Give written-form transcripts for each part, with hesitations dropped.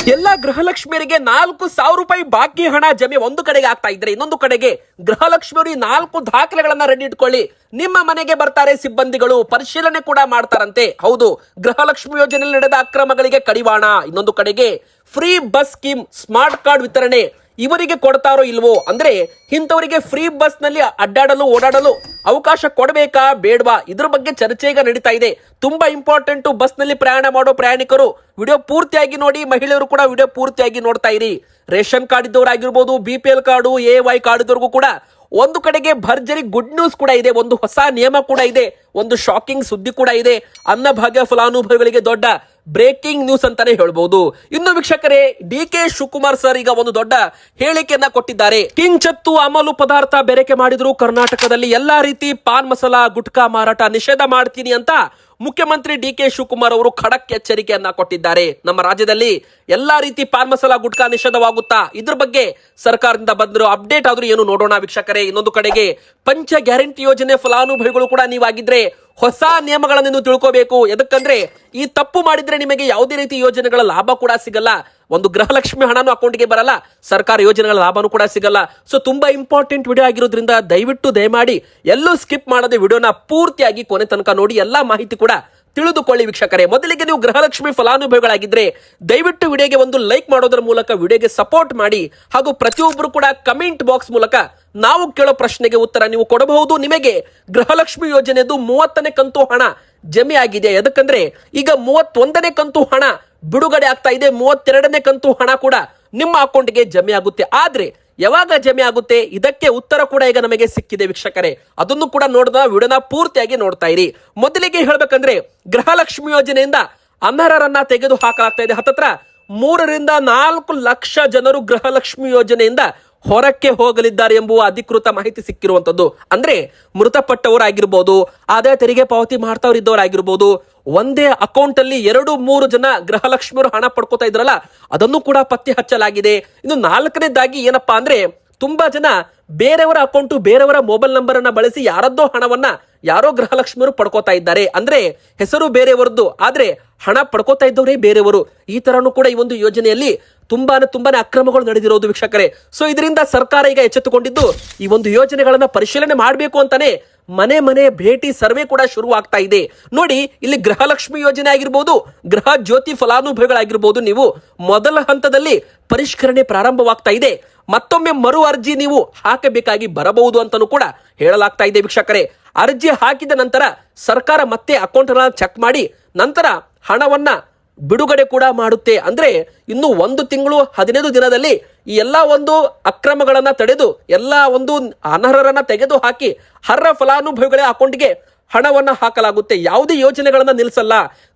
ಎಲ್ಲಾ ಗೃಹಲಕ್ಷ್ಮಿಯರಿಗೆ 4,000 ರೂಪಾಯಿ ಬಾಕಿ ಹಣ ಜಮೆ ಒಂದು ಕಡೆಗೆ ಆಗ್ತಾ ಇದ್ರೆ, ಇನ್ನೊಂದು ಕಡೆಗೆ ಗೃಹಲಕ್ಷ್ಮಿಯವರು 4 ದಾಖಲೆಗಳನ್ನ ರೆಡಿ ಇಟ್ಕೊಳ್ಳಿ. ನಿಮ್ಮ ಮನೆಗೆ ಬರ್ತಾರೆ ಸಿಬ್ಬಂದಿಗಳು, ಪರಿಶೀಲನೆ ಕೂಡ ಮಾಡ್ತಾರಂತೆ. ಹೌದು, ಗೃಹಲಕ್ಷ್ಮಿ ಯೋಜನೆಯಲ್ಲಿ ನಡೆದ ಅಕ್ರಮಗಳಿಗೆ ಕಡಿವಾಣ. ಇನ್ನೊಂದು ಕಡೆಗೆ free bus scheme, smart card ವಿತರಣೆ ಇವರಿಗೆ ಕೊಡ್ತಾರೋ ಇಲ್ವೋ, ಅಂದ್ರೆ ಇಂಥವರಿಗೆ ಫ್ರೀ ಬಸ್ ನಲ್ಲಿ ಅಡ್ಡಾಡಲು ಓಡಾಡಲು ಅವಕಾಶ ಕೊಡಬೇಕಾ ಬೇಡವಾ, ಇದ್ರ ಬಗ್ಗೆ ಚರ್ಚೆ ಈಗ ನಡೀತಾ ಇದೆ. ತುಂಬಾ ಇಂಪಾರ್ಟೆಂಟ್. ಬಸ್ ನಲ್ಲಿ ಪ್ರಯಾಣ ಮಾಡೋ ಪ್ರಯಾಣಿಕರು ವಿಡಿಯೋ ಪೂರ್ತಿಯಾಗಿ ನೋಡಿ, ಮಹಿಳೆಯರು ಕೂಡ ವಿಡಿಯೋ ಪೂರ್ತಿಯಾಗಿ ನೋಡ್ತಾ ಇರಿ. ರೇಷನ್ ಕಾರ್ಡ್ ಇದ್ದವರಾಗಿರ್ಬೋದು, BPL ಕಾರ್ಡು, AY ಕಾರ್ಡ್ ಇದ್ದವ್ರಿಗೂ ಕೂಡ ಒಂದು ಕಡೆಗೆ ಭರ್ಜರಿ ಗುಡ್ ನ್ಯೂಸ್ ಕೂಡ ಇದೆ. ಒಂದು ಹೊಸ ನಿಯಮ ಕೂಡ ಇದೆ, ಒಂದು ಶಾಕಿಂಗ್ ಸುದ್ದಿ ಕೂಡ ಇದೆ. ಅನ್ನಭಾಗ್ಯ ಫಲಾನುಭವಿಗಳಿಗೆ ದೊಡ್ಡ ಬ್ರೇಕಿಂಗ್ ನ್ಯೂಸ್ ಅಂತಾನೆ ಹೇಳ್ಬಹುದು. ಇನ್ನು ವೀಕ್ಷಕರೇ, DK ಶಿವಕುಮಾರ್ ಸರ್ ಈಗ ಒಂದು ದೊಡ್ಡ ಹೇಳಿಕೆಯನ್ನ ಕೊಟ್ಟಿದ್ದಾರೆ. ಕಿಂಚತ್ತು ಅಮಲು ಪದಾರ್ಥ ಬೆರಕೆ ಮಾಡಿದ್ರು ಕರ್ನಾಟಕದಲ್ಲಿ ಎಲ್ಲಾ ರೀತಿ ಪಾನ್ ಮಸಾಲಾ ಗುಟ್ಕಾ ಮಾರಾಟ ನಿಷೇಧ ಮಾಡ್ತೀನಿ ಅಂತ ಮುಖ್ಯಮಂತ್ರಿ DK ಶಿವಕುಮಾರ್ ಅವರು ಖಡಕ್ ಎಚ್ಚರಿಕೆಯನ್ನ ಕೊಟ್ಟಿದ್ದಾರೆ. ನಮ್ಮ ರಾಜ್ಯದಲ್ಲಿ ಎಲ್ಲಾ ರೀತಿ ಪಾನ್ ಮಸಾಲಾ ಗುಟ್ಕಾ ನಿಷೇಧವಾಗುತ್ತಾ, ಇದ್ರ ಬಗ್ಗೆ ಸರ್ಕಾರದಿಂದ ಬಂದಿರೋ ಅಪ್ಡೇಟ್ ಆದ್ರೂ ಏನು ನೋಡೋಣ ವೀಕ್ಷಕರೇ. ಇನ್ನೊಂದು ಕಡೆಗೆ ಪಂಚ ಗ್ಯಾರಂಟಿ ಯೋಜನೆ ಫಲಾನುಭವಿಗಳು ಕೂಡ ನೀವಾಗಿದ್ರೆ ಹೊಸ ನಿಯಮಗಳನ್ನು ತಿಳ್ಕೋಬೇಕು. ಎದಕ್ಕಂದ್ರೆ ಈ ತಪ್ಪು ಮಾಡಿದ್ರೆ ನಿಮಗೆ ಯಾವುದೇ ರೀತಿ ಯೋಜನೆಗಳ ಲಾಭ ಕೂಡ ಸಿಗಲ್ಲ. ಒಂದು ಗೃಹಲಕ್ಷ್ಮಿ ಹಣನೂ ಅಕೌಂಟ್ಗೆ ಬರಲ್ಲ, ಸರ್ಕಾರ ಯೋಜನೆಗಳ ಲಾಭನೂ ಕೂಡ ಸಿಗಲ್ಲ. ಸೊ ತುಂಬಾ ಇಂಪಾರ್ಟೆಂಟ್ ವಿಡಿಯೋ ಆಗಿರೋದ್ರಿಂದ ದಯಮಾಡಿ ಎಲ್ಲೂ ಸ್ಕಿಪ್ ಮಾಡದೆ ವಿಡಿಯೋನ ಪೂರ್ತಿಯಾಗಿ ಕೊನೆ ತನಕ ನೋಡಿ, ಎಲ್ಲಾ ಮಾಹಿತಿ ಕೂಡ ತಿಳಿದುಕೊಳ್ಳಿ ವೀಕ್ಷಕರೇ. ಮೊದಲಿಗೆ ನೀವು ಗೃಹಲಕ್ಷ್ಮಿ ಫಲಾನುಭವಿಗಳಾಗಿದ್ರೆ ದಯವಿಟ್ಟು ವಿಡಿಯೋಗೆ ಒಂದು ಲೈಕ್ ಮಾಡೋದ್ರ ಮೂಲಕ ವಿಡಿಯೋಗೆ ಸಪೋರ್ಟ್ ಮಾಡಿ. ಹಾಗೂ ಪ್ರತಿಯೊಬ್ಬರು ಕೂಡ ಕಮೆಂಟ್ ಬಾಕ್ಸ್ ಮೂಲಕ ನಾವು ಕೇಳೋ ಪ್ರಶ್ನೆಗೆ ಉತ್ತರ ನೀವು ಕೊಡಬಹುದು. ನಿಮಗೆ ಗೃಹಲಕ್ಷ್ಮಿ ಯೋಜನೆದು 30ನೇ ಕಂತು ಹಣ ಜಮೆ ಆಗಿದೆ. ಎದಕ್ಕಂದ್ರೆ ಈಗ 31ನೇ ಕಂತು ಹಣ ಬಿಡುಗಡೆ ಆಗ್ತಾ ಇದೆ, 32ನೇ ಕಂತು ಹಣ ಕೂಡ ನಿಮ್ಮ ಅಕೌಂಟ್ಗೆ ಜಮೆ ಆಗುತ್ತೆ. ಆದ್ರೆ ಯಾವಾಗ ಜಮೆ ಆಗುತ್ತೆ, ಇದಕ್ಕೆ ಉತ್ತರ ಕೂಡ ಈಗ ನಮಗೆ ಸಿಕ್ಕಿದೆ ವೀಕ್ಷಕರೇ. ಅದನ್ನು ಕೂಡ ನೋಡಿದ ವಿಡಿಯೋನ ಪೂರ್ತಿಯಾಗಿ ನೋಡ್ತಾ ಇರಿ. ಮೊದಲಿಗೆ ಹೇಳ್ಬೇಕಂದ್ರೆ ಗೃಹಲಕ್ಷ್ಮಿ ಯೋಜನೆಯಿಂದ ಅನರ್ಹರನ್ನ ತೆಗೆದು ಹಾಕಲಾಗ್ತಾ ಇದೆ. ಹತ್ತತ್ರ 3-4 ಲಕ್ಷ ಜನರು ಗೃಹಲಕ್ಷ್ಮಿ ಯೋಜನೆಯಿಂದ ಹೊರಕ್ಕೆ ಹೋಗಲಿದ್ದಾರೆ ಎಂಬುವ ಅಧಿಕೃತ ಮಾಹಿತಿ ಸಿಕ್ಕಿರುವಂತದ್ದು. ಅಂದ್ರೆ ಮೃತಪಟ್ಟವರಾಗಿರ್ಬೋದು, ಆದಾಯ ತೆರಿಗೆ ಪಾವತಿ ಮಾಡ್ತಾವ್ರಿದ್ದವರಾಗಿರ್ಬೋದು, ಒಂದೇ ಅಕೌಂಟ್ ಅಲ್ಲಿ 2-3 ಜನ ಗೃಹಲಕ್ಷ್ಮಿಯವರು ಹಣ ಪಡ್ಕೋತಾ ಇದ್ರಲ್ಲ, ಅದನ್ನು ಕೂಡ ಪತ್ತೆ ಹಚ್ಚಲಾಗಿದೆ. ಇನ್ನು 4ನೇದಾಗಿ ಏನಪ್ಪಾ ಅಂದ್ರೆ, ತುಂಬಾ ಜನ ಬೇರೆಯವರ ಅಕೌಂಟ್, ಬೇರೆಯವರ ಮೊಬೈಲ್ ನಂಬರ್ ಅನ್ನ ಬಳಸಿ ಯಾರದ್ದೋ ಹಣವನ್ನ ಯಾರೋ ಗೃಹಲಕ್ಷ್ಮಿಯವರು ಪಡ್ಕೋತಾ ಇದ್ದಾರೆ. ಅಂದ್ರೆ ಹೆಸರು ಬೇರೆಯವರದ್ದು, ಆದ್ರೆ ಹಣ ಪಡ್ಕೋತಾ ಇದ್ದವರೇ ಬೇರೆಯವರು. ಈ ತರನು ಕೂಡ ಈ ಒಂದು ಯೋಜನೆಯಲ್ಲಿ ತುಂಬಾನೇ ಅಕ್ರಮಗಳು ನಡೆದಿರೋದು ವೀಕ್ಷಕರೇ. ಸೊ ಇದರಿಂದ ಸರ್ಕಾರ ಈಗ ಎಚ್ಚೆತ್ತುಕೊಂಡಿದ್ದು ಈ ಒಂದು ಯೋಜನೆಗಳನ್ನ ಪರಿಶೀಲನೆ ಮಾಡಬೇಕು ಅಂತಾನೆ ಮನೆ ಭೇಟಿ ಸರ್ವೆ ಕೂಡ ಶುರು ಆಗ್ತಾ ಇದೆ. ನೋಡಿ, ಇಲ್ಲಿ ಗೃಹಲಕ್ಷ್ಮಿ ಯೋಜನೆ ಆಗಿರ್ಬೋದು, ಗೃಹ ಜ್ಯೋತಿ ಫಲಾನುಭವಿಗಳಾಗಿರ್ಬೋದು, ನೀವು ಮೊದಲ ಹಂತದಲ್ಲಿ ಪರಿಷ್ಕರಣೆ ಪ್ರಾರಂಭವಾಗ್ತಾ ಇದೆ. ಮತ್ತೊಮ್ಮೆ ಮರು ಅರ್ಜಿ ನೀವು ಹಾಕಬೇಕಾಗಿ ಬರಬಹುದು ಅಂತಾನೂ ಕೂಡ ಹೇಳಲಾಗ್ತಾ ಇದೆ ವೀಕ್ಷಕರೇ. ಅರ್ಜಿ ಹಾಕಿದ ನಂತರ ಸರ್ಕಾರ ಮತ್ತೆ ಅಕೌಂಟ್ ಚೆಕ್ ಮಾಡಿ ನಂತರ ಹಣವನ್ನ ಬಿಡುಗಡೆ ಕೂಡ ಮಾಡುತ್ತೆ. ಅಂದ್ರೆ ಇನ್ನು 1 ತಿಂಗಳು 15 ದಿನದಲ್ಲಿ ಈ ಎಲ್ಲಾ ಒಂದು ಅಕ್ರಮಗಳನ್ನ ತಡೆದು ಎಲ್ಲಾ ಒಂದು ಅನರ್ಹರನ್ನ ತೆಗೆದು ಹಾಕಿ ಅರ್ಹ ಫಲಾನುಭವಿಗಳ ಅಕೌಂಟ್ಗೆ ಹಣವನ್ನ ಹಾಕಲಾಗುತ್ತೆ. ಯಾವುದೇ ಯೋಜನೆಗಳನ್ನ ನಿಲ್ಲಿಸಲ್ಲ.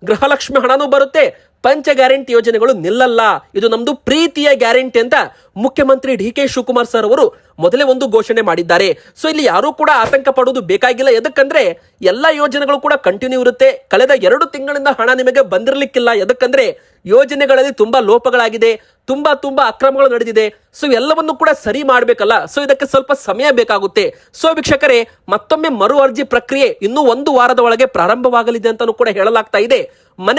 ಗೃಹಲಕ್ಷ್ಮಿ ಹಣನೂ ಬರುತ್ತೆ, ಪಂಚ ಗ್ಯಾರಂಟಿ ಯೋಜನೆಗಳು ನಿಲ್ಲಲ್ಲ. ಇದು ನಮ್ದು ಪ್ರೀತಿಯ ಗ್ಯಾರಂಟಿ ಅಂತ ಮುಖ್ಯಮಂತ್ರಿ DK ಶಿವಕುಮಾರ್ ಸರ್ ಅವರು ಮೊದಲೇ ಒಂದು ಘೋಷಣೆ ಮಾಡಿದ್ದಾರೆ. ಸೊ ಇಲ್ಲಿ ಯಾರು ಕೂಡ ಆತಂಕ ಪಡೋದು ಬೇಕಾಗಿಲ್ಲ. ಎದಕ್ಕಂದ್ರೆ ಎಲ್ಲಾ ಯೋಜನೆಗಳು ಕೂಡ ಕಂಟಿನ್ಯೂ ಇರುತ್ತೆ. ಕಳೆದ 2 ತಿಂಗಳಿಂದ ಹಣ ನಿಮಗೆ ಬಂದಿರಲಿಕ್ಕಿಲ್ಲ. ಎದಕ್ಕಂದ್ರೆ ಯೋಜನೆಗಳಲ್ಲಿ ತುಂಬಾ ಲೋಪಗಳಾಗಿದೆ, ತುಂಬಾ ಅಕ್ರಮಗಳು ನಡೆದಿದೆ. ಸೊ ಎಲ್ಲವನ್ನು ಕೂಡ ಸರಿ ಮಾಡಬೇಕಲ್ಲ, ಸೊ ಇದಕ್ಕೆ ಸ್ವಲ್ಪ ಸಮಯ ಬೇಕಾಗುತ್ತೆ. ಸೊ ವೀಕ್ಷಕರೇ, ಮತ್ತೊಮ್ಮೆ ಮರು ಅರ್ಜಿ ಪ್ರಕ್ರಿಯೆ ಇನ್ನೂ 1 ವಾರದ ಒಳಗೆ ಪ್ರಾರಂಭವಾಗಲಿದೆ ಅಂತಾನೂ ಕೂಡ ಹೇಳಲಾಗ್ತಾ ಇದೆ.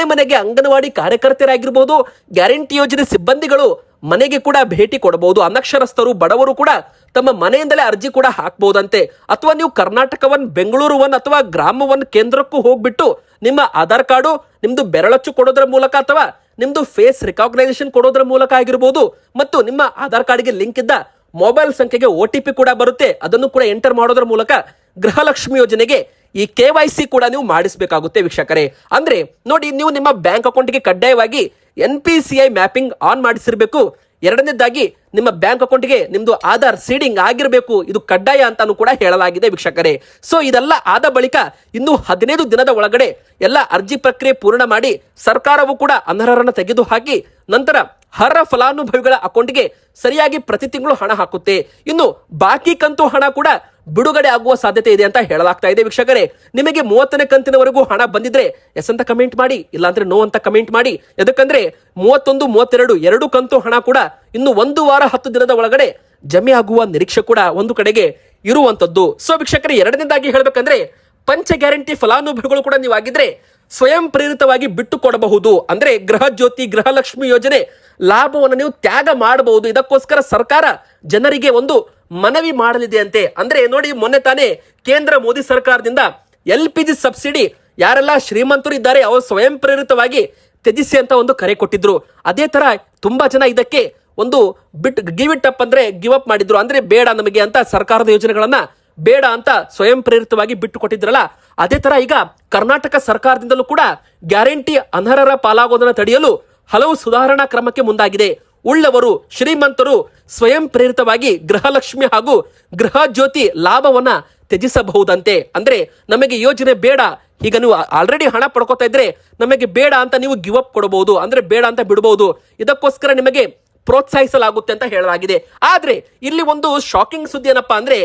ಮನೆಗೆ ಅಂಗನವಾಡಿ ಕಾರ್ಯಕರ್ತರಾಗಿರ್ಬೋದು, ಗ್ಯಾರಂಟಿ ಯೋಜನೆ ಸಿಬ್ಬಂದಿಗಳು ಮನೆಗೆ ಕೂಡ ಭೇಟಿ ಕೊಡಬಹುದು. ಅನಕ್ಷರಸ್ಥರು, ಬಡವರು ಕೂಡ ತಮ್ಮ ಮನೆಯಿಂದಲೇ ಅರ್ಜಿ ಕೂಡ ಹಾಕಬಹುದಂತೆ. ಅಥವಾ ನೀವು ಕರ್ನಾಟಕ 1, ಬೆಂಗಳೂರು 1 ಅಥವಾ ಗ್ರಾಮ 1 ಕೇಂದ್ರಕ್ಕೂ ಹೋಗ್ಬಿಟ್ಟು ನಿಮ್ಮ ಆಧಾರ್ ಕಾರ್ಡು ನಿಮ್ದು ಬೆರಳಚ್ಚು ಕೊಡೋದ್ರ ಮೂಲಕ ಅಥವಾ ನಿಮ್ದು ಫೇಸ್ ರಿಕಾಗ್ನೈಸೇಷನ್ ಕೊಡೋದ್ರ ಮೂಲಕ ಆಗಿರ್ಬೋದು, ಮತ್ತು ನಿಮ್ಮ ಆಧಾರ್ ಕಾರ್ಡ್ಗೆ ಲಿಂಕ್ ಇದ್ದ ಮೊಬೈಲ್ ಸಂಖ್ಯೆಗೆ OTP ಕೂಡ ಬರುತ್ತೆ. ಅದನ್ನು ಕೂಡ ಎಂಟರ್ ಮಾಡೋದ್ರ ಮೂಲಕ ಗೃಹಲಕ್ಷ್ಮಿ ಯೋಜನೆಗೆ ಈ KYC ಕೂಡ ನೀವು ಮಾಡಿಸಬೇಕಾಗುತ್ತೆ ವೀಕ್ಷಕರೇ. ಅಂದ್ರೆ ನೋಡಿ, ನೀವು ನಿಮ್ಮ ಬ್ಯಾಂಕ್ ಅಕೌಂಟ್ಗೆ ಕಡ್ಡಾಯವಾಗಿ NPCI ಮ್ಯಾಪಿಂಗ್ ಆನ್ ಮಾಡಿಸಿರ್ಬೇಕು. 2ನೇದಾಗಿ ನಿಮ್ಮ ಬ್ಯಾಂಕ್ ಅಕೌಂಟ್ಗೆ ನಿಮ್ದು ಆಧಾರ್ ಸೀಡಿಂಗ್ ಆಗಿರಬೇಕು. ಇದು ಕಡ್ಡಾಯ ಅಂತಾನು ಕೂಡ ಹೇಳಲಾಗಿದೆ ವೀಕ್ಷಕರೇ. ಸೊ ಇದೆಲ್ಲ ಆದ ಬಳಿಕ ಇನ್ನು 15 ದಿನದ ಒಳಗಡೆ ಎಲ್ಲ ಅರ್ಜಿ ಪ್ರಕ್ರಿಯೆ ಪೂರ್ಣ ಮಾಡಿ ಸರ್ಕಾರವು ಕೂಡ ಅನರ್ಹರನ್ನು ತೆಗೆದು ಹಾಕಿ ನಂತರ ಅರ್ಹ ಫಲಾನುಭವಿಗಳ ಅಕೌಂಟ್ಗೆ ಸರಿಯಾಗಿ ಪ್ರತಿ ತಿಂಗಳು ಹಣ ಹಾಕುತ್ತೆ. ಇನ್ನು ಬಾಕಿ ಕಂತು ಹಣ ಕೂಡ ಬಿಡುಗಡೆ ಆಗುವ ಸಾಧ್ಯತೆ ಇದೆ ಅಂತ ಹೇಳಲಾಗ್ತಾ ಇದೆ ವೀಕ್ಷಕರೇ. ನಿಮಗೆ 30ನೇ ಕಂತಿನವರೆಗೂ ಹಣ ಬಂದಿದ್ರೆ ಎಸ್ ಅಂತ ಕಮೆಂಟ್ ಮಾಡಿ, ಇಲ್ಲಾಂದ್ರೆ ನೋ ಅಂತ ಕಮೆಂಟ್ ಮಾಡಿ. ಯಾಕಂದ್ರೆ 31, 32 2 ಕಂತು ಹಣ ಕೂಡ ಇನ್ನು 1 ವಾರ 10 ದಿನದ ಒಳಗಡೆ ಜಮೆ ಆಗುವ ನಿರೀಕ್ಷೆ ಕೂಡ ಒಂದು ಕಡೆಗೆ ಇರುವಂತದ್ದು. ಸೊ ವೀಕ್ಷಕರೇ, 2ನೇದಾಗಿ ಹೇಳ್ಬೇಕಂದ್ರೆ ಪಂಚ ಗ್ಯಾರಂಟಿ ಫಲಾನುಭವಿಗಳು ಕೂಡ ನೀವು ಆಗಿದ್ರೆ ಸ್ವಯಂ ಪ್ರೇರಿತವಾಗಿ ಬಿಟ್ಟು ಕೊಡಬಹುದು. ಅಂದ್ರೆ ಗೃಹ ಜ್ಯೋತಿ, ಗೃಹಲಕ್ಷ್ಮಿ ಯೋಜನೆ ಲಾಭವನ್ನು ನೀವು ತ್ಯಾಗ ಮಾಡಬಹುದು. ಇದಕ್ಕೋಸ್ಕರ ಸರ್ಕಾರ ಜನರಿಗೆ ಒಂದು ಮನವಿ ಮಾಡಲಿದೆ ಅಂತೆ. ಅಂದ್ರೆ ನೋಡಿ, ಮೊನ್ನೆ ತಾನೇ ಕೇಂದ್ರ ಮೋದಿ ಸರ್ಕಾರದಿಂದ LPG ಸಬ್ಸಿಡಿ ಯಾರೆಲ್ಲ ಶ್ರೀಮಂತರು ಇದ್ದಾರೆ ಅವರು ಸ್ವಯಂ ಪ್ರೇರಿತವಾಗಿ ತ್ಯಜಿಸಿ ಅಂತ ಒಂದು ಕರೆ ಕೊಟ್ಟಿದ್ರು. ಅದೇ ತರ ತುಂಬಾ ಜನ ಇದಕ್ಕೆ ಒಂದು ಗಿವ್ ಇಟ್ ಅಪ್ ಅಂದ್ರೆ ಗಿವ್ ಅಪ್ ಮಾಡಿದ್ರು. ಅಂದ್ರೆ ಬೇಡ ನಮಗೆ ಅಂತ ಸರ್ಕಾರದ ಯೋಜನೆಗಳನ್ನ ಬೇಡ ಅಂತ ಸ್ವಯಂ ಪ್ರೇರಿತವಾಗಿ ಬಿಟ್ಟು ಕೊಟ್ಟಿದ್ರಲ್ಲ, ಅದೇ ತರ ಈಗ ಕರ್ನಾಟಕ ಸರ್ಕಾರದಿಂದಲೂ ಕೂಡ ಗ್ಯಾರಂಟಿ ಅನರ್ಹರ ಪಾಲಾಗೋದನ್ನು ತಡೆಯಲು ಹಲವು ಸುಧಾರಣಾ ಕ್ರಮಕ್ಕೆ ಮುಂದಾಗಿದೆ. ಉಳ್ಳವರು, ಶ್ರೀಮಂತರು ಸ್ವಯಂ ಪ್ರೇರಿತವಾಗಿ ಗೃಹಲಕ್ಷ್ಮಿ ಹಾಗೂ ಗೃಹ ಜ್ಯೋತಿ ಲಾಭವನ್ನ ತ್ಯಜಿಸಬಹುದಂತೆ. ಅಂದ್ರೆ ನಮಗೆ ಯೋಜನೆ ಬೇಡ, ಈಗ ನೀವು ಆಲ್ರೆಡಿ ಹಣ ಪಡ್ಕೋತಾ ಇದ್ರೆ ನಮಗೆ ಬೇಡ ಅಂತ ನೀವು ಗಿವ್ ಅಪ್ ಕೊಡಬಹುದು, ಅಂದ್ರೆ ಬೇಡ ಅಂತ ಬಿಡಬಹುದು. ಇದಕ್ಕೋಸ್ಕರ ನಿಮಗೆ ಪ್ರೋತ್ಸಾಹಿಸಲಾಗುತ್ತೆ ಅಂತ ಹೇಳಲಾಗಿದೆ. ಆದ್ರೆ ಇಲ್ಲಿ ಒಂದು ಶಾಕಿಂಗ್ ಸುದ್ದಿ ಏನಪ್ಪಾ ಅಂದ್ರೆ,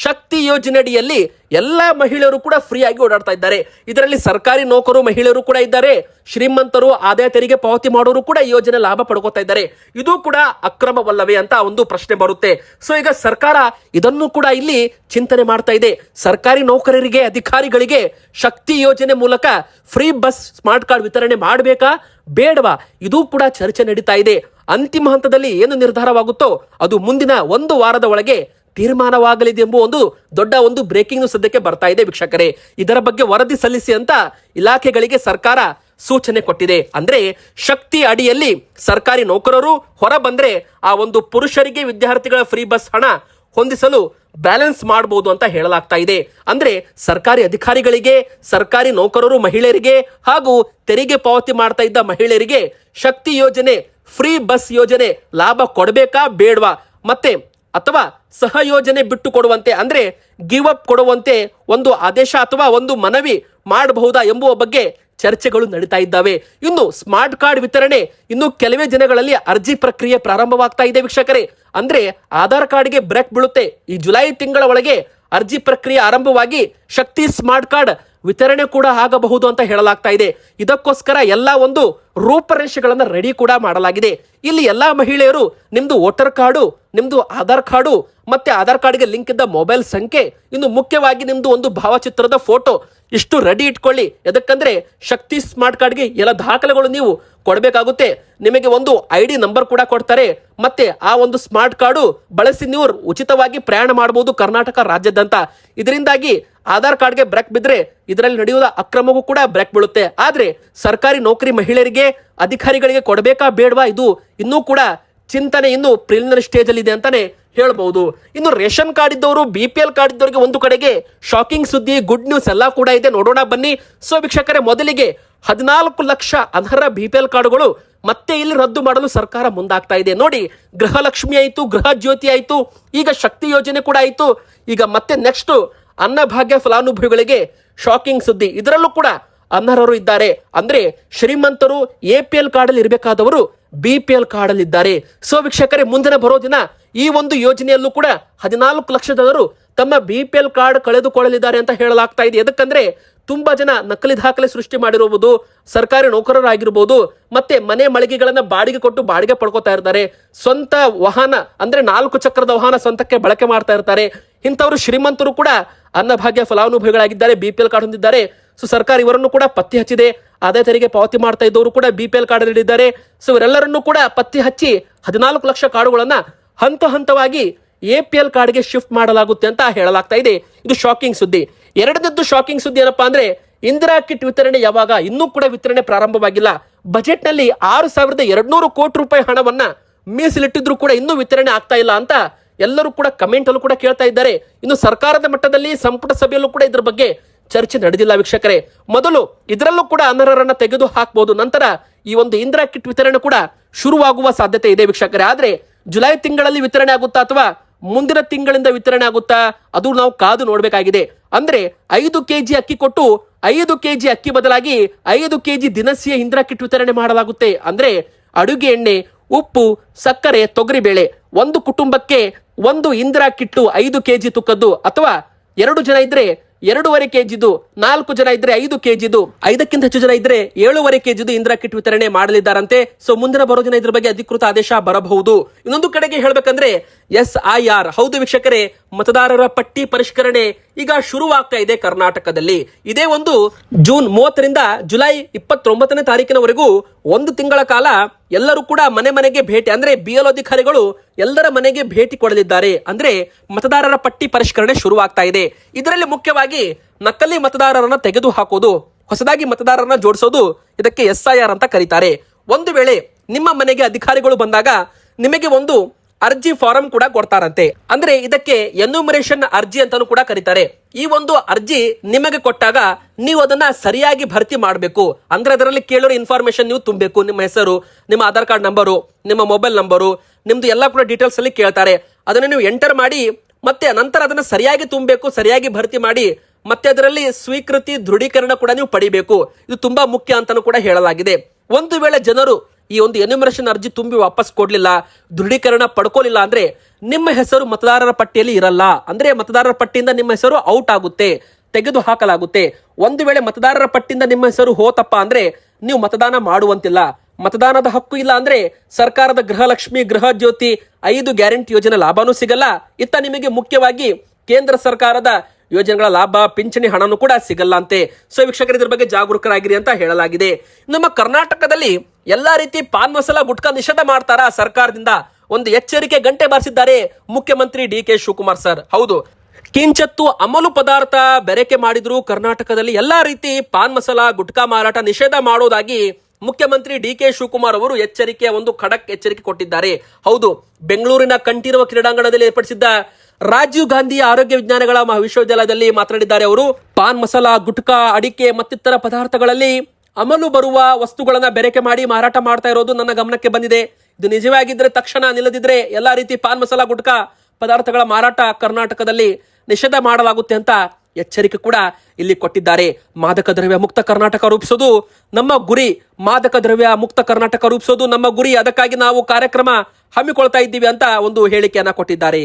ಶಕ್ತಿ ಯೋಜನೆಯಡಿಯಲ್ಲಿ ಎಲ್ಲಾ ಮಹಿಳೆಯರು ಕೂಡ ಫ್ರೀ ಆಗಿ ಓಡಾಡ್ತಾ ಇದ್ದಾರೆ. ಇದರಲ್ಲಿ ಸರ್ಕಾರಿ ನೌಕರು ಮಹಿಳೆಯರು ಕೂಡ ಇದ್ದಾರೆ, ಶ್ರೀಮಂತರು, ಆದಾಯ ತೆರಿಗೆ ಪಾವತಿ ಮಾಡೋರು ಕೂಡ ಈ ಯೋಜನೆ ಲಾಭ ಪಡ್ಕೋತಾ ಇದ್ದಾರೆ. ಇದು ಕೂಡ ಅಕ್ರಮವಲ್ಲವೇ ಅಂತ ಒಂದು ಪ್ರಶ್ನೆ ಬರುತ್ತೆ. ಸೊ ಈಗ ಸರ್ಕಾರ ಇದನ್ನು ಕೂಡ ಇಲ್ಲಿ ಚಿಂತನೆ ಮಾಡ್ತಾ ಇದೆ. ಸರ್ಕಾರಿ ನೌಕರರಿಗೆ, ಅಧಿಕಾರಿಗಳಿಗೆ ಶಕ್ತಿ ಯೋಜನೆ ಮೂಲಕ ಫ್ರೀ ಬಸ್ ಸ್ಮಾರ್ಟ್ ಕಾರ್ಡ್ ವಿತರಣೆ ಮಾಡಬೇಕಾ ಬೇಡವಾ, ಇದು ಕೂಡ ಚರ್ಚೆ ನಡೀತಾ ಇದೆ. ಅಂತಿಮ ಹಂತದಲ್ಲಿ ಏನು ನಿರ್ಧಾರವಾಗುತ್ತೋ ಅದು ಮುಂದಿನ ಒಂದು ವಾರದ ಒಳಗೆ ತೀರ್ಮಾನವಾಗಲಿದೆ ಎಂಬ ಒಂದು ದೊಡ್ಡ ಒಂದು ಬ್ರೇಕಿಂಗ್ ನ್ಯೂಸ್ ಸದ್ಯಕ್ಕೆ ಬರ್ತಾ ಇದೆ ವೀಕ್ಷಕರೇ. ಇದರ ಬಗ್ಗೆ ವರದಿ ಸಲ್ಲಿಸಿ ಅಂತ ಇಲಾಖೆಗಳಿಗೆ ಸರ್ಕಾರ ಸೂಚನೆ ಕೊಟ್ಟಿದೆ. ಅಂದ್ರೆ ಶಕ್ತಿ ಅಡಿಯಲ್ಲಿ ಸರ್ಕಾರಿ ನೌಕರರು ಹೊರ ಬಂದ್ರೆ ಆ ಒಂದು ಪುರುಷರಿಗೆ ವಿದ್ಯಾರ್ಥಿಗಳ ಫ್ರೀ ಬಸ್ ಹಣ ಹೊಂದಿಸಲು ಬ್ಯಾಲೆನ್ಸ್ ಮಾಡಬಹುದು ಅಂತ ಹೇಳಲಾಗ್ತಾ ಇದೆ. ಅಂದ್ರೆ ಸರ್ಕಾರಿ ಅಧಿಕಾರಿಗಳಿಗೆ, ಸರ್ಕಾರಿ ನೌಕರರು ಮಹಿಳೆಯರಿಗೆ ಹಾಗೂ ತೆರಿಗೆ ಪಾವತಿ ಮಾಡ್ತಾ ಇದ್ದ ಮಹಿಳೆಯರಿಗೆ ಶಕ್ತಿ ಯೋಜನೆ, ಫ್ರೀ ಬಸ್ ಯೋಜನೆ ಲಾಭ ಕೊಡಬೇಕಾ ಬೇಡವಾ, ಮತ್ತೆ ಅಥವಾ ಸಹಯೋಜನೆ ಬಿಟ್ಟು ಕೊಡುವಂತೆ ಅಂದ್ರೆ ಗಿವ್ ಅಪ್ ಕೊಡುವಂತೆ ಒಂದು ಆದೇಶ ಅಥವಾ ಒಂದು ಮನವಿ ಮಾಡಬಹುದಾ ಎಂಬುವ ಬಗ್ಗೆ ಚರ್ಚೆಗಳು ನಡೀತಾ ಇದ್ದಾವೆ. ಇನ್ನು ಸ್ಮಾರ್ಟ್ ಕಾರ್ಡ್ ವಿತರಣೆ ಇನ್ನು ಕೆಲವೇ ದಿನಗಳಲ್ಲಿ ಅರ್ಜಿ ಪ್ರಕ್ರಿಯೆ ಪ್ರಾರಂಭವಾಗ್ತಾ ಇದೆ ವೀಕ್ಷಕರೇ. ಅಂದ್ರೆ ಆಧಾರ್ ಕಾರ್ಡ್ಗೆ ಬ್ರೇಕ್ ಬೀಳುತ್ತೆ. ಈ ಜುಲೈ ತಿಂಗಳ ಒಳಗೆ ಅರ್ಜಿ ಪ್ರಕ್ರಿಯೆ ಆರಂಭವಾಗಿ ಶಕ್ತಿ ಸ್ಮಾರ್ಟ್ ಕಾರ್ಡ್ ವಿತರಣೆ ಕೂಡ ಆಗಬಹುದು ಅಂತ ಹೇಳಲಾಗ್ತಾ ಇದೆ. ಇದಕ್ಕೋಸ್ಕರ ಎಲ್ಲ ಒಂದು ರೂಪರೇಷೆಗಳನ್ನ ರೆಡಿ ಕೂಡ ಮಾಡಲಾಗಿದೆ. ಇಲ್ಲಿ ಎಲ್ಲಾ ಮಹಿಳೆಯರು ನಿಮ್ದು ವೋಟರ್ ಕಾರ್ಡು, ನಿಮ್ದು ಆಧಾರ್ ಕಾರ್ಡು, ಮತ್ತೆ ಆಧಾರ್ ಕಾರ್ಡ್ಗೆ ಲಿಂಕ್ ಇದ್ದ ಮೊಬೈಲ್ ಸಂಖ್ಯೆ, ಇನ್ನು ಮುಖ್ಯವಾಗಿ ನಿಮ್ದು ಒಂದು ಭಾವಚಿತ್ರದ ಫೋಟೋ ಇಷ್ಟು ರೆಡಿ ಇಟ್ಕೊಳ್ಳಿ. ಯಾಕಂದ್ರೆ ಶಕ್ತಿ ಸ್ಮಾರ್ಟ್ ಕಾರ್ಡ್ಗೆ ಎಲ್ಲ ದಾಖಲೆಗಳು ನೀವು ಕೊಡಬೇಕಾಗುತ್ತೆ. ನಿಮಗೆ ಒಂದು ID ನಂಬರ್ ಕೂಡ ಕೊಡ್ತಾರೆ. ಮತ್ತೆ ಆ ಒಂದು ಸ್ಮಾರ್ಟ್ ಕಾರ್ಡು ಬಳಸಿ ನೀವು ಉಚಿತವಾಗಿ ಪ್ರಯಾಣ ಮಾಡಬಹುದು ಕರ್ನಾಟಕ ರಾಜ್ಯದಂತ. ಇದರಿಂದಾಗಿ ಆಧಾರ್ ಕಾರ್ಡ್ಗೆ ಬ್ರೇಕ್ ಬಿದ್ರೆ ಇದರಲ್ಲಿ ನಡೆಯುವ ಅಕ್ರಮವೂ ಕೂಡ ಬ್ರೇಕ್ ಬೀಳುತ್ತೆ. ಆದ್ರೆ ಸರ್ಕಾರಿ ನೌಕರಿ ಮಹಿಳೆಯರಿಗೆ, ಅಧಿಕಾರಿಗಳಿಗೆ ಕೊಡಬೇಕಾ ಬೇಡವಾ, ಇದು ಇನ್ನೂ ಕೂಡ ಚಿಂತನೆ ಇನ್ನು ಪ್ರಿಲಿಮಿನರಿ ಸ್ಟೇಜ್ ಅಲ್ಲಿ ಇದೆ ಅಂತಾನೆ ಹೇಳ್ಬಹುದು. ಇನ್ನು ರೇಷನ್ ಕಾರ್ಡ್ ಇದ್ದವರು, BPL ಕಾರ್ಡ್ ಇದ್ದವರಿಗೆ ಒಂದು ಕಡೆಗೆ ಶಾಕಿಂಗ್ ಸುದ್ದಿ, ಗುಡ್ ನ್ಯೂಸ್ ಎಲ್ಲ ಕೂಡ ಇದೆ. ನೋಡೋಣ ಬನ್ನಿ. ಸೊ ವೀಕ್ಷಕರೇ, ಮೊದಲಿಗೆ 14 ಲಕ್ಷ ಅನರ್ಹ BPL ಕಾರ್ಡ್ಗಳು ಮತ್ತೆ ಇಲ್ಲಿ ರದ್ದು ಮಾಡಲು ಸರ್ಕಾರ ಮುಂದಾಗ್ತಾ ಇದೆ. ನೋಡಿ, ಗೃಹಲಕ್ಷ್ಮಿ ಆಯ್ತು, ಗೃಹ ಜ್ಯೋತಿ ಆಯ್ತು, ಈಗ ಶಕ್ತಿ ಯೋಜನೆ ಕೂಡ ಆಯ್ತು. ಈಗ ಮತ್ತೆ ನೆಕ್ಸ್ಟ್ ಅನ್ನಭಾಗ್ಯ ಫಲಾನುಭವಿಗಳಿಗೆ ಶಾಕಿಂಗ್ ಸುದ್ದಿ. ಇದರಲ್ಲೂ ಕೂಡ ಅನರ್ಹರು ಇದ್ದಾರೆ. ಅಂದ್ರೆ ಶ್ರೀಮಂತರು APL ಕಾರ್ಡ್ ಅಲ್ಲಿ ಇರಬೇಕಾದವರು BPL ಕಾರ್ಡ್ ಅಲ್ಲಿ ಇದ್ದಾರೆ. ಸೊ ವೀಕ್ಷಕರೇ, ಮುಂದಿನ ಬರೋ ದಿನ ಈ ಒಂದು ಯೋಜನೆಯಲ್ಲೂ ಕೂಡ 14 ಲಕ್ಷದವರು ತಮ್ಮ BPL ಕಾರ್ಡ್ ಕಳೆದುಕೊಳ್ಳಲಿದ್ದಾರೆ ಅಂತ ಹೇಳಲಾಗ್ತಾ ಇದೆ. ಎದಕ್ಕಂದ್ರೆ ತುಂಬಾ ಜನ ನಕಲಿ ದಾಖಲೆ ಸೃಷ್ಟಿ ಮಾಡಿರುವುದು, ಸರ್ಕಾರಿ ನೌಕರರಾಗಿರ್ಬೋದು, ಮತ್ತೆ ಮನೆ ಮಳಿಗೆಗಳನ್ನ ಬಾಡಿಗೆ ಕೊಟ್ಟು ಬಾಡಿಗೆ ಪಡ್ಕೋತಾ ಇರ್ತಾರೆ. ಸ್ವಂತ ವಾಹನ ಅಂದ್ರೆ 4 ಚಕ್ರದ ವಾಹನ ಸ್ವಂತಕ್ಕೆ ಬಳಕೆ ಮಾಡ್ತಾ ಇರ್ತಾರೆ. ಇಂಥವರು ಶ್ರೀಮಂತರು ಕೂಡ ಅನ್ನಭಾಗ್ಯ ಫಲಾನುಭವಿಗಳಾಗಿದ್ದಾರೆ, BPL ಕಾರ್ಡ್ ಹೊಂದಿದ್ದಾರೆ. ಸೊ ಸರ್ಕಾರ ಇವರನ್ನು ಕೂಡ ಪತ್ತೆ ಹಚ್ಚಿದೆ. ಆದಾಯ ತೆರಿಗೆ ಪಾವತಿ ಮಾಡ್ತಾ ಇದ್ದವರು ಕೂಡ BPL ಕಾರ್ಡ್ ನೀಡಿದ್ದಾರೆ. ಸೊ ಇವರೆಲ್ಲರನ್ನು ಕೂಡ ಪತ್ತೆ ಹಚ್ಚಿ 14 ಲಕ್ಷ ಕಾರ್ಡುಗಳನ್ನ ಹಂತ ಹಂತವಾಗಿ APL ಕಾರ್ಡ್ಗೆ ಶಿಫ್ಟ್ ಮಾಡಲಾಗುತ್ತೆ ಅಂತ ಹೇಳಲಾಗ್ತಾ ಇದೆ. ಇದು ಶಾಕಿಂಗ್ ಸುದ್ದಿ. ಎರಡನೇದ್ದು ಶಾಕಿಂಗ್ ಸುದ್ದಿ ಏನಪ್ಪಾ ಅಂದ್ರೆ, ಇಂದಿರಾ ಕಿಟ್ ವಿತರಣೆ ಯಾವಾಗ, ಇನ್ನೂ ಕೂಡ ವಿತರಣೆ ಪ್ರಾರಂಭವಾಗಿಲ್ಲ. ಬಜೆಟ್ ನಲ್ಲಿ 6,200 ಕೋಟಿ ರೂಪಾಯಿ ಹಣವನ್ನ ಮೀಸಲಿಟ್ಟಿದ್ರು ಕೂಡ ಇನ್ನೂ ವಿತರಣೆ ಆಗ್ತಾ ಇಲ್ಲ ಅಂತ ಎಲ್ಲರೂ ಕೂಡ ಕಮೆಂಟ್ ಅಲ್ಲೂ ಕೂಡ ಕೇಳ್ತಾ ಇದ್ದಾರೆ. ಇನ್ನು ಸರ್ಕಾರದ ಮಟ್ಟದಲ್ಲಿ ಸಂಪುಟ ಸಭೆಯಲ್ಲೂ ಕೂಡ ಇದ್ರ ಬಗ್ಗೆ ಚರ್ಚೆ ನಡೆದಿಲ್ಲ ವೀಕ್ಷಕರೇ. ಮೊದಲು ಇದರಲ್ಲೂ ಕೂಡ ಅನರ್ಹರನ್ನ ತೆಗೆದು ಹಾಕಬಹುದು, ನಂತರ ಈ ಒಂದು ಇಂದಿರಾ ಕಿಟ್ ವಿತರಣೆ ಕೂಡ ಶುರುವಾಗುವ ಸಾಧ್ಯತೆ ಇದೆ ವೀಕ್ಷಕರೇ. ಆದ್ರೆ ಜುಲೈ ತಿಂಗಳಲ್ಲಿ ವಿತರಣೆ ಆಗುತ್ತಾ ಅಥವಾ ಮುಂದಿನ ತಿಂಗಳಿಂದ ವಿತರಣೆ ಆಗುತ್ತಾ, ಅದು ನಾವು ಕಾದು ನೋಡ್ಬೇಕಾಗಿದೆ. ಅಂದ್ರೆ 5 kg ಅಕ್ಕಿ ಕೊಟ್ಟು 5 kg ಅಕ್ಕಿ ಬದಲಾಗಿ 5 kg ದಿನಸಿಯ ಇಂದಿರಾ ಕಿಟ್ ವಿತರಣೆ ಮಾಡಲಾಗುತ್ತೆ. ಅಂದ್ರೆ ಅಡುಗೆ ಎಣ್ಣೆ, ಉಪ್ಪು, ಸಕ್ಕರೆ, ತೊಗರಿಬೇಳೆ, ಒಂದು ಕುಟುಂಬಕ್ಕೆ ಒಂದು ಇಂದಿರಾ ಕಿಟ್ಟು 5 kg ತೂಕದ್ದು, ಅಥವಾ 2 ಜನ ಇದ್ರೆ 2.5 kgದು, 4 ಜನ ಇದ್ರೆ 5 kgದು, 5ಕ್ಕಿಂತ ಹೆಚ್ಚು ಜನ ಇದ್ರೆ 7.5 kgದು ಇಂದಿರಾ ಕಿಟ್ ವಿತರಣೆ ಮಾಡಲಿದ್ದಾರಂತೆ. ಸೊ ಮುಂದಿನ ಬರೋ ದಿನ ಇದ್ರ ಬಗ್ಗೆ ಅಧಿಕೃತ ಆದೇಶ ಬರಬಹುದು. ಇನ್ನೊಂದು ಕಡೆಗೆ ಹೇಳ್ಬೇಕಂದ್ರೆ SIR, ಹೌದು ವೀಕ್ಷಕರೇ, ಮತದಾರರ ಪಟ್ಟಿ ಪರಿಷ್ಕರಣೆ ಈಗ ಶುರುವಾಗ್ತಾ ಇದೆ ಕರ್ನಾಟಕದಲ್ಲಿ. ಇದೇ ಒಂದು ಜೂನ್ 30ರಿಂದ ಜುಲೈ 29ನೇ ತಾರೀಕಿನವರೆಗೂ ಒಂದು ತಿಂಗಳ ಕಾಲ ಎಲ್ಲರೂ ಕೂಡ ಮನೆ ಮನೆಗೆ ಭೇಟಿ, ಅಂದ್ರೆ BLO ಅಧಿಕಾರಿಗಳು ಎಲ್ಲರ ಮನೆಗೆ ಭೇಟಿ ಕೊಡಲಿದ್ದಾರೆ. ಅಂದ್ರೆ ಮತದಾರರ ಪಟ್ಟಿ ಪರಿಷ್ಕರಣೆ ಶುರುವಾಗ್ತಾ ಇದೆ. ಇದರಲ್ಲಿ ಮುಖ್ಯವಾಗಿ ನಕಲಿ ಮತದಾರರನ್ನ ತೆಗೆದು ಹಾಕೋದು, ಹೊಸದಾಗಿ ಮತದಾರರನ್ನ ಜೋಡಿಸೋದು, ಇದಕ್ಕೆ SIR ಅಂತ ಕರೀತಾರೆ. ಒಂದು ವೇಳೆ ನಿಮ್ಮ ಮನೆಗೆ ಅಧಿಕಾರಿಗಳು ಬಂದಾಗ ನಿಮಗೆ ಒಂದು ಅರ್ಜಿ ಫಾರಂ ಕೂಡ ಕೊಡ್ತಾರಂತೆ. ಅಂದ್ರೆ ಇದಕ್ಕೆ ಎನ್ಯುಮರೇಷನ್ ಅರ್ಜಿ ಅಂತಾನೂ ಕೂಡ ಕರೀತಾರೆ. ಈ ಒಂದು ಅರ್ಜಿ ನಿಮಗೆ ಕೊಟ್ಟಾಗ ನೀವು ಅದನ್ನ ಸರಿಯಾಗಿ ಭರ್ತಿ ಮಾಡಬೇಕು. ಅಂದ್ರೆ ಅದರಲ್ಲಿ ಕೇಳೋ ಇನ್ಫಾರ್ಮೇಶನ್ ನೀವು ತುಂಬಬೇಕು. ನಿಮ್ಮ ಹೆಸರು, ನಿಮ್ಮ ಆಧಾರ್ ಕಾರ್ಡ್ ನಂಬರು, ನಿಮ್ಮ ಮೊಬೈಲ್ ನಂಬರು, ನಿಮ್ದು ಎಲ್ಲ ಕೂಡ ಡೀಟೇಲ್ಸ್ ಅಲ್ಲಿ ಕೇಳ್ತಾರೆ. ಅದನ್ನ ನೀವು ಎಂಟರ್ ಮಾಡಿ ಮತ್ತೆ ನಂತರ ಅದನ್ನ ಸರಿಯಾಗಿ ತುಂಬಬೇಕು, ಸರಿಯಾಗಿ ಭರ್ತಿ ಮಾಡಿ ಮತ್ತೆ ಅದರಲ್ಲಿ ಸ್ವೀಕೃತಿ ದೃಢೀಕರಣ ಕೂಡ ನೀವು ಪಡಿಬೇಕು. ಇದು ತುಂಬಾ ಮುಖ್ಯ ಅಂತಾನೂ ಕೂಡ ಹೇಳಲಾಗಿದೆ. ಒಂದು ವೇಳೆ ಜನರು ಈ ಒಂದು ಎನ್ಯುಮರೇಷನ್ ಅರ್ಜಿ ತುಂಬಿ ವಾಪಸ್ ಕೊಡ್ಲಿಲ್ಲ, ದೃಢೀಕರಣ ಪಡ್ಕೊಳ್ಳಿಲ್ಲ ಅಂದ್ರೆ ನಿಮ್ಮ ಹೆಸರು ಮತದಾರರ ಪಟ್ಟಿಯಲ್ಲಿ ಇರಲ್ಲ. ಅಂದ್ರೆ ಮತದಾರರ ಪಟ್ಟಿಯಿಂದ ನಿಮ್ಮ ಹೆಸರು ಔಟ್ ಆಗುತ್ತೆ, ತೆಗೆದು ಹಾಕಲಾಗುತ್ತೆ. ಒಂದು ವೇಳೆ ಮತದಾರರ ಪಟ್ಟಿಯಿಂದ ನಿಮ್ಮ ಹೆಸರು ಹೋತಪ್ಪ ಅಂದ್ರೆ ನೀವು ಮತದಾನ ಮಾಡುವಂತಿಲ್ಲ. ಮತದಾನದ ಹಕ್ಕು ಇಲ್ಲ ಅಂದ್ರೆ ಸರ್ಕಾರದ ಗೃಹಲಕ್ಷ್ಮಿ, ಗೃಹ ಜ್ಯೋತಿ 5 ಗ್ಯಾರಂಟಿ ಯೋಜನೆ ಲಾಭನೂ ಸಿಗಲ್ಲ. ಇತ್ತ ನಿಮಗೆ ಮುಖ್ಯವಾಗಿ ಕೇಂದ್ರ ಸರ್ಕಾರದ ಯೋಜನೆಗಳ ಲಾಭ, ಪಿಂಚಣಿ ಹಣನೂ ಕೂಡ ಸಿಗಲ್ಲ ಅಂತೆ. ಸೊ ವೀಕ್ಷಕರು, ಇದ್ರ ಬಗ್ಗೆ ಜಾಗರೂಕರಾಗಿರಿ ಅಂತ ಹೇಳಲಾಗಿದೆ. ನಮ್ಮ ಕರ್ನಾಟಕದಲ್ಲಿ ಎಲ್ಲಾ ರೀತಿ ಪಾನ್ ಮಸಾಲ ಗುಟ್ಕಾ ನಿಷೇಧ ಮಾಡ್ತಾರ ಸರ್ಕಾರದಿಂದ? ಒಂದು ಎಚ್ಚರಿಕೆ ಗಂಟೆ ಬಾರಿಸಿದ್ದಾರೆ ಮುಖ್ಯಮಂತ್ರಿ DK ಶಿವಕುಮಾರ್ ಸರ್. ಹೌದು, ಕಿಂಚತ್ತು ಅಮಲು ಪದಾರ್ಥ ಬೆರಕೆ ಮಾಡಿದ್ರು ಕರ್ನಾಟಕದಲ್ಲಿ ಎಲ್ಲಾ ರೀತಿ ಪಾನ್ ಮಸಾಲ ಗುಟ್ಕಾ ಮಾರಾಟ ನಿಷೇಧ ಮಾಡೋದಾಗಿ ಮುಖ್ಯಮಂತ್ರಿ DK ಶಿವಕುಮಾರ್ ಅವರು ಒಂದು ಖಡಕ್ ಎಚ್ಚರಿಕೆ ಕೊಟ್ಟಿದ್ದಾರೆ. ಹೌದು, ಬೆಂಗಳೂರಿನ ಕಂಠೀರವ ಕ್ರೀಡಾಂಗಣದಲ್ಲಿ ಏರ್ಪಡಿಸಿದ್ದ ರಾಜೀವ್ ಗಾಂಧಿ ಆರೋಗ್ಯ ವಿಜ್ಞಾನಗಳ ಮಹಾವಿಶ್ವವಿದ್ಯಾಲಯದಲ್ಲಿ ಮಾತನಾಡಿದ್ದಾರೆ ಅವರು. ಪಾನ್ ಮಸಾಲ, ಗುಟ್ಕಾ, ಅಡಿಕೆ ಮತ್ತಿತರ ಪದಾರ್ಥಗಳಲ್ಲಿ ಅಮಲು ಬರುವ ವಸ್ತುಗಳನ್ನ ಬೆರಕೆ ಮಾಡಿ ಮಾರಾಟ ಮಾಡ್ತಾ ಇರೋದು ನನ್ನ ಗಮನಕ್ಕೆ ಬಂದಿದೆ. ಇದು ನಿಜವಾಗಿದ್ರೆ ತಕ್ಷಣ ನಿಲ್ಲದಿದ್ರೆ ಎಲ್ಲಾ ರೀತಿ ಪಾನ್ ಮಸಾಲ, ಗುಟ್ಕಾ ಪದಾರ್ಥಗಳ ಮಾರಾಟ ಕರ್ನಾಟಕದಲ್ಲಿ ನಿಷೇಧ ಮಾಡಲಾಗುತ್ತೆ ಅಂತ ಎಚ್ಚರಿಕೆ ಕೂಡ ಇಲ್ಲಿ ಕೊಟ್ಟಿದ್ದಾರೆ. ಮಾದಕ ದ್ರವ್ಯ ಮುಕ್ತ ಕರ್ನಾಟಕ ರೂಪಿಸೋದು ನಮ್ಮ ಗುರಿ. ಮಾದಕ ದ್ರವ್ಯ ಮುಕ್ತ ಕರ್ನಾಟಕ ರೂಪಿಸೋದು ನಮ್ಮ ಗುರಿ. ಅದಕ್ಕಾಗಿ ನಾವು ಕಾರ್ಯಕ್ರಮ ಹಮ್ಮಿಕೊಳ್ತಾ ಇದ್ದೀವಿ ಅಂತ ಒಂದು ಹೇಳಿಕೆಯನ್ನ ಕೊಟ್ಟಿದ್ದಾರೆ.